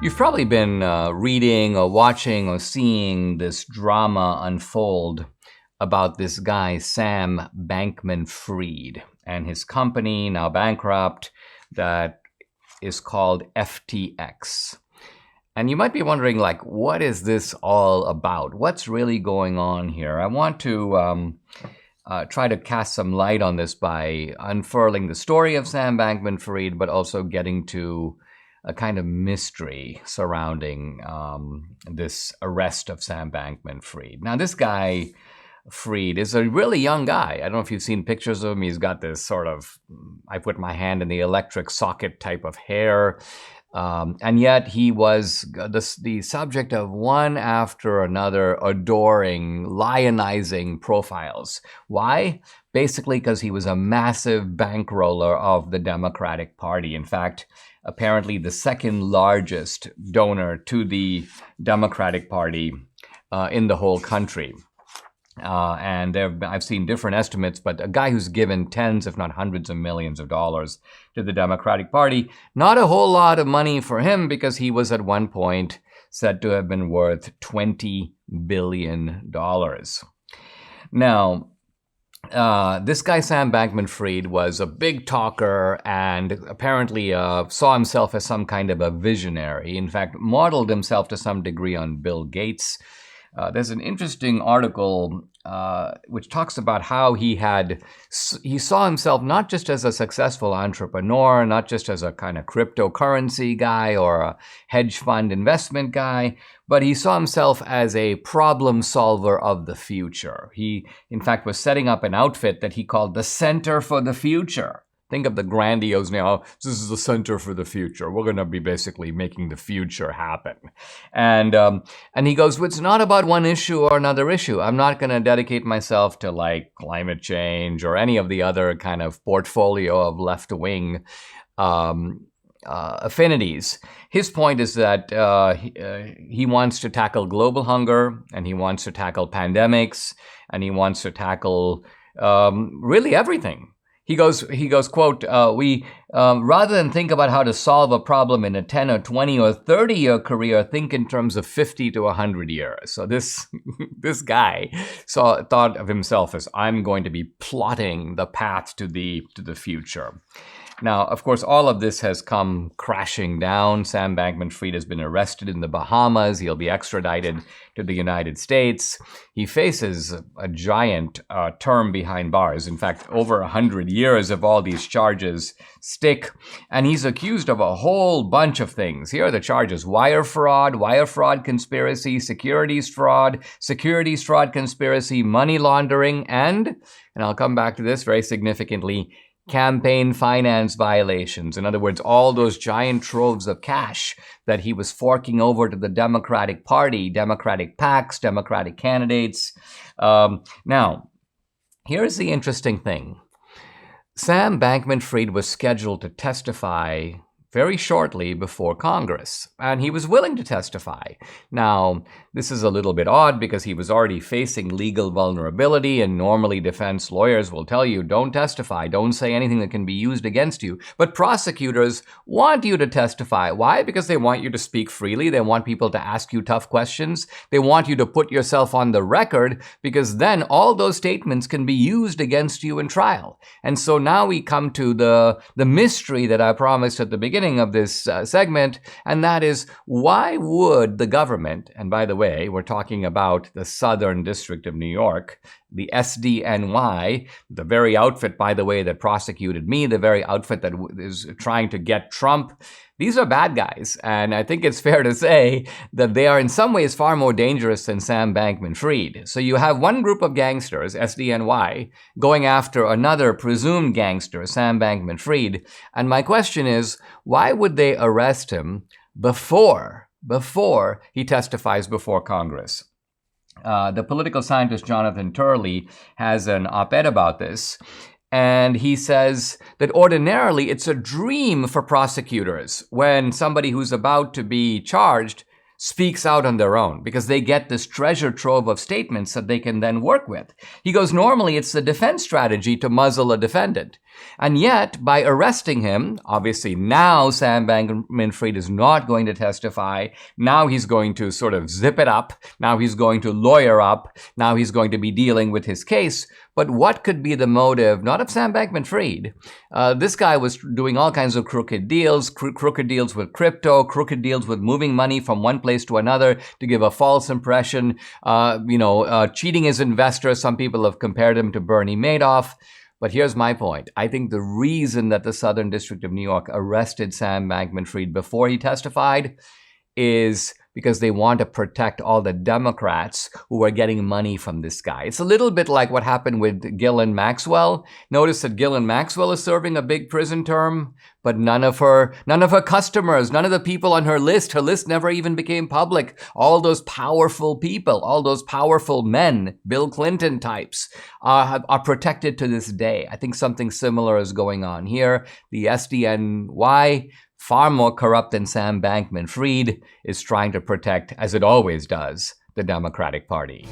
You've probably been reading or watching or seeing this drama unfold about this guy, Sam Bankman-Fried, and his company, now bankrupt, that is called FTX. And you might be wondering, like, what is this all about? What's really going on here? I want to try to cast some light on this by unfurling the story of Sam Bankman-Fried, but also getting to a kind of mystery surrounding this arrest of Sam Bankman-Fried. Now, this guy, Fried, is a really young guy. I don't know if you've seen pictures of him. He's got this sort of, I put my hand in the electric socket type of hair. And yet he was the subject of one after another adoring, lionizing profiles. Why? Basically because he was a massive bankroller of the Democratic Party. In fact, apparently the second largest donor to the Democratic Party in the whole country. And I've seen different estimates, but a guy who's given tens, if not hundreds of millions of dollars to the Democratic Party, not a whole lot of money for him because he was at one point said to have been worth $20 billion. Now, this guy, Sam Bankman-Fried, was a big talker and apparently saw himself as some kind of a visionary. In fact, modeled himself to some degree on Bill Gates. There's an interesting article which talks about how he saw himself not just as a successful entrepreneur, not just as a kind of cryptocurrency guy or a hedge fund investment guy, but he saw himself as a problem solver of the future. He, in fact, was setting up an outfit that he called the Center for the Future. Think of the grandiose now, this is the center for the future. We're going to be basically making the future happen. And he goes, well, it's not about one issue or another issue. I'm not going to dedicate myself to like climate change or any of the other kind of portfolio of left-wing affinities. His point is that he wants to tackle global hunger, and he wants to tackle pandemics, and he wants to tackle really everything. He goes, quote, we rather than think about how to solve a problem in a 10 or 20 or 30-year career, think in terms of 50 to 100 years. So this guy thought of himself as, I'm going to be plotting the path to the future. Now, of course, all of this has come crashing down. Sam Bankman-Fried has been arrested in the Bahamas. He'll be extradited to the United States. He faces a giant term behind bars. In fact, over 100 years of all these charges stick. And he's accused of a whole bunch of things. Here are the charges: wire fraud conspiracy, securities fraud conspiracy, money laundering, and I'll come back to this very significantly, campaign finance violations. In other words, all those giant troves of cash that he was forking over to the Democratic Party, Democratic PACs, Democratic candidates. Now, here's the interesting thing. Sam Bankman-Fried was scheduled to testify very shortly before Congress, and he was willing to testify. Now, this is a little bit odd because he was already facing legal vulnerability, and normally defense lawyers will tell you, don't testify, don't say anything that can be used against you. But prosecutors want you to testify. Why? Because they want you to speak freely. They want people to ask you tough questions. They want you to put yourself on the record, because then all those statements can be used against you in trial. And so now we come to the mystery that I promised at the beginning of this segment, and that is, why would the government, and by the way, we're talking about the Southern District of New York, the SDNY, the very outfit, by the way, that prosecuted me, the very outfit that is trying to get Trump. These are bad guys, and I think it's fair to say that they are in some ways far more dangerous than Sam Bankman-Fried. So you have one group of gangsters, SDNY, going after another presumed gangster, Sam Bankman-Fried, and my question is, why would they arrest him before he testifies before Congress? The political scientist Jonathan Turley has an op-ed about this, and he says that ordinarily it's a dream for prosecutors when somebody who's about to be charged speaks out on their own, because they get this treasure trove of statements that they can then work with. He goes, normally it's the defense strategy to muzzle a defendant. And yet, by arresting him, obviously now Sam Bankman-Fried is not going to testify. Now he's going to sort of zip it up. Now he's going to lawyer up. Now he's going to be dealing with his case. But what could be the motive, not of Sam Bankman-Fried? This guy was doing all kinds of crooked deals with crypto, crooked deals with moving money from one place to another to give a false impression, cheating his investors. Some people have compared him to Bernie Madoff. But here's my point. I think the reason that the Southern District of New York arrested Sam Bankman-Fried before he testified is because they want to protect all the Democrats who are getting money from this guy. It's a little bit like what happened with Ghislaine Maxwell. Notice that Ghislaine Maxwell is serving a big prison term, but none of her customers, none of the people on her list never even became public. All those powerful people, all those powerful men, Bill Clinton types, are protected to this day. I think something similar is going on here. The SDNY, far more corrupt than Sam Bankman-Fried, is trying to protect, as it always does, the Democratic Party.